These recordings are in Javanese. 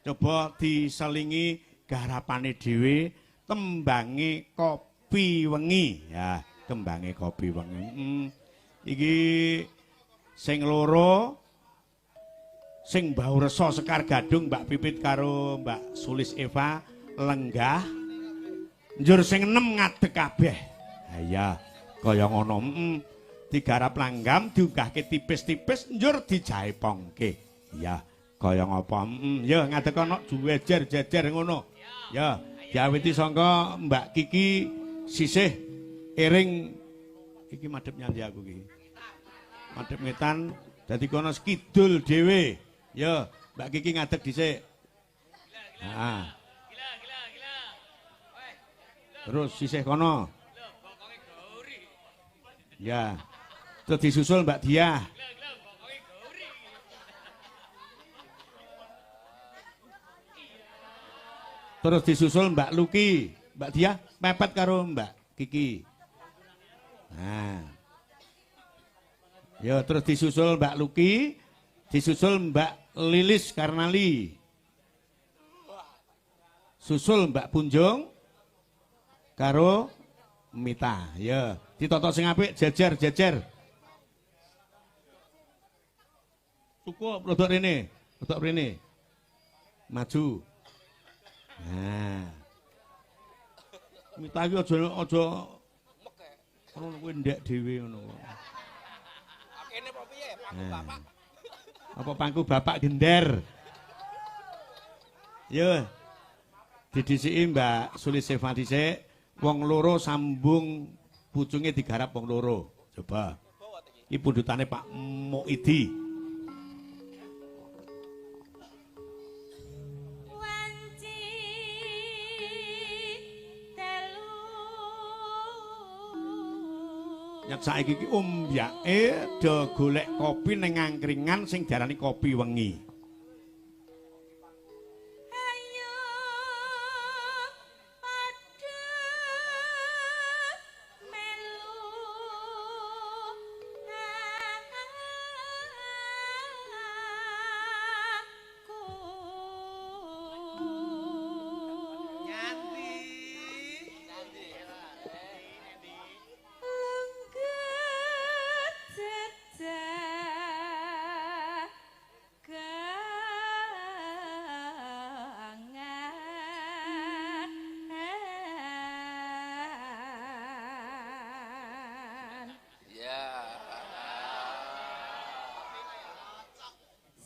Coba diselingi garapane dhewe tembange kopi wengi. Ya, tembange kopi wengi. Iki sing loro sing Mbah Resa Sekar Gadung Mbak Pipit karo Mbak Sulis Eva lenggah. Njur sing enem ngadeg kabeh. Ha iya, kaya ngono. Digarap langgam diunggahke tipis-tipis njur dijaepongke. Iya, kaya ngapa? Ya ngadeg ana jejer-jejer ngono. Ya, diawiti sangka Mbak Kiki sisih iring iki madhep nyandi aku iki. Madhep ngetan dadi kono kidul dhewe. Ya, Mbak Kiki ngadeg dhisik. Heeh. Terus sisih kono. Ya. Terus disusul Mbak Diah. Terus disusul Mbak Luki. Mbak Diah mepet karo Mbak Kiki. Nah. Ya, terus disusul Mbak Luki, disusul Mbak Lilis Karnali. Susul Mbak Punjung karo Mita. Ya, ditoto sing apik jejer-jejer. Cukup rodok rene, rodok rene. Maju. Nah. Mita iki aja ngono kuwi ndek dhewe ngono. Kene apa piye? Pangku bapak. Apa pangku bapak gender? Yo. Didhisiki Mbak Sulis Eva dhisik, wong loro sambung pucunge digarap wong loro. Coba. Iki pundutane Pak Muidi. Nyat saiki iki ombyake do golek kopi ning angkringan sing diarani kopi wengi.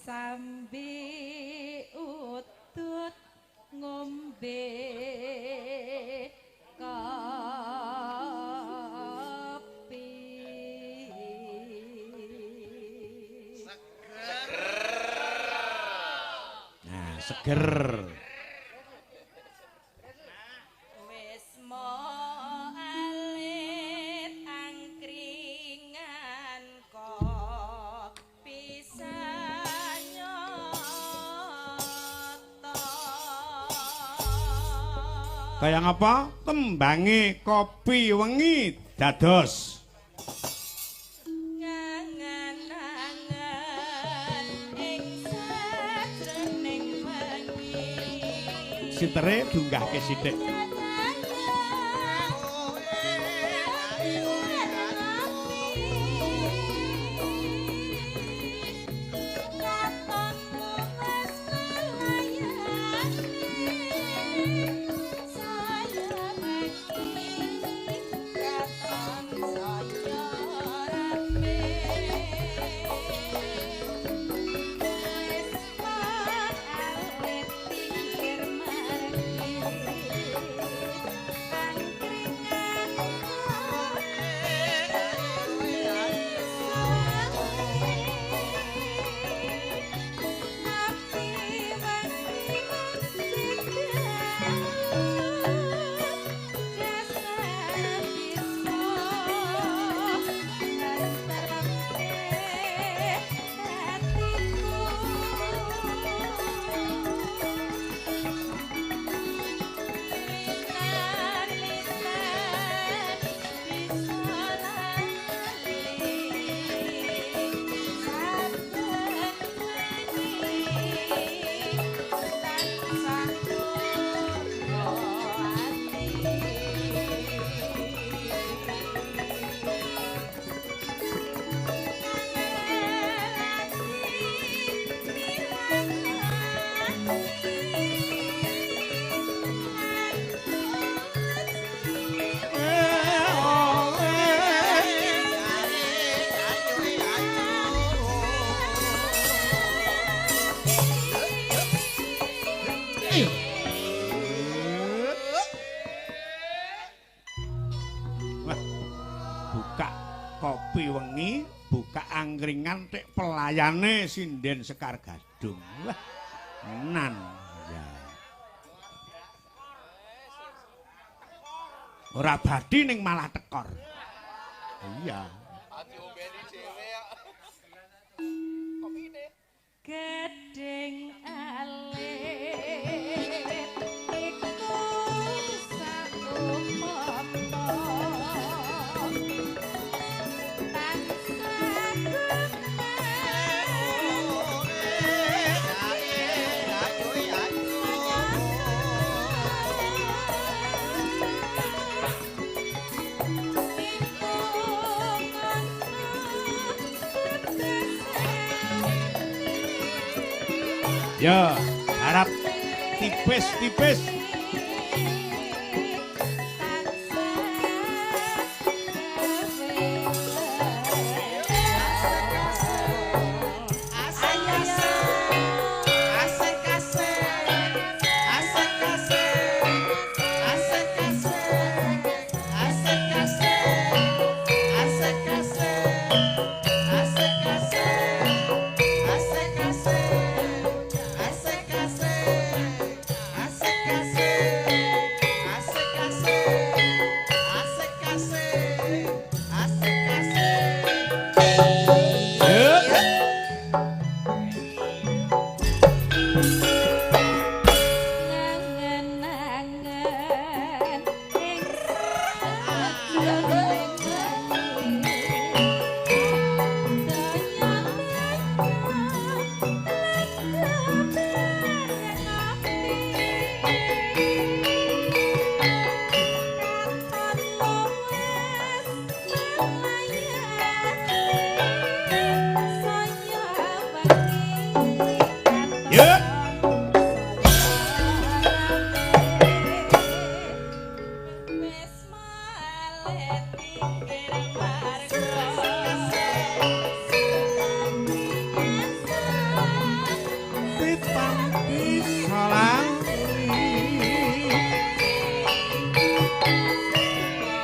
Sambi utut ngombe kopi seger. Nah, seger. Wis mo alit angkringan kopi Kaya ngapa? Tembange kopi wengi dados. Ngangan-angan ing sajroning wengi. Sitere dunggahke sithik. Wah, buka kopi wengi, buka angkringan tek pelayane sinden Sekar Gadung. Wah, tenan. Ya. Ora badi ning malah tekor. Iya. Gedeng alit iku sakumata tansah Ya, harap tipis-tipis.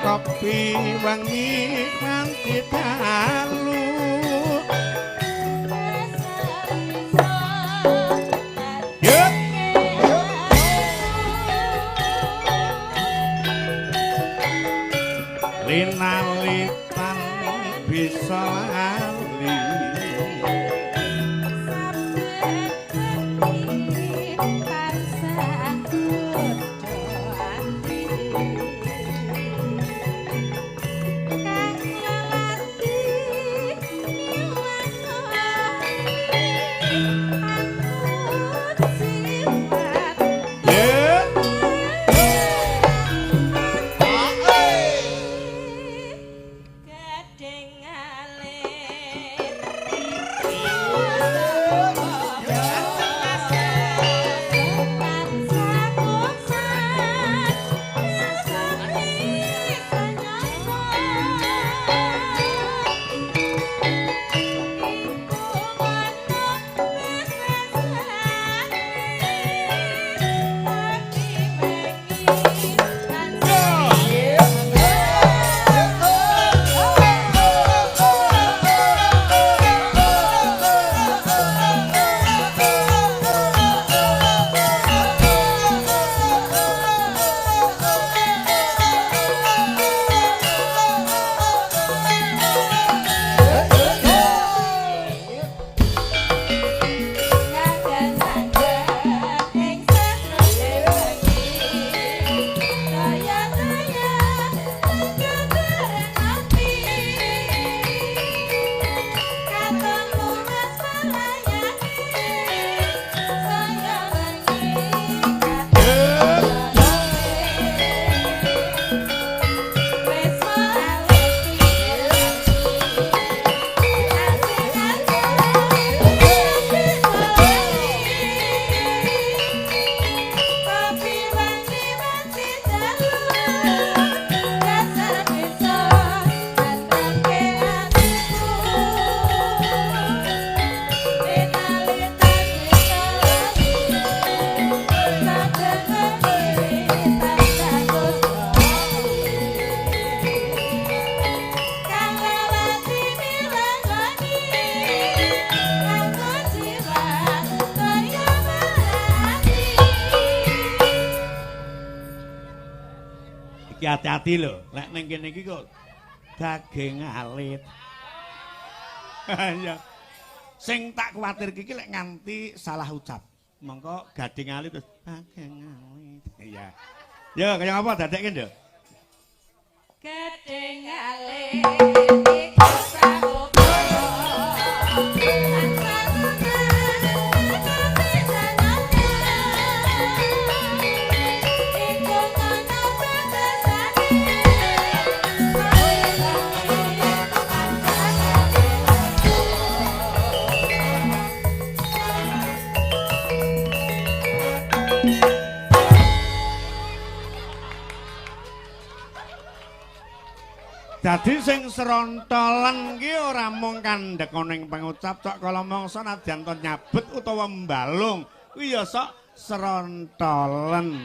Kopi wangi kanthi dalu linalitan bisa lali Ki hati-hati lho, lek ning kene iki kok daging alit. Ya. Sing tak kuwatir iki lek nganti salah ucap. Mongko gading alit terus daging alit. Iya. Yo, kaya apa dadekke, Nduk? Gedeng alit iku sagopono Dadi sing serontolen ki ora mung kandhek ana ing pangucap cok kala mangsa nadyan to nyabet utawa mbalung kuwi ya sok serontolen.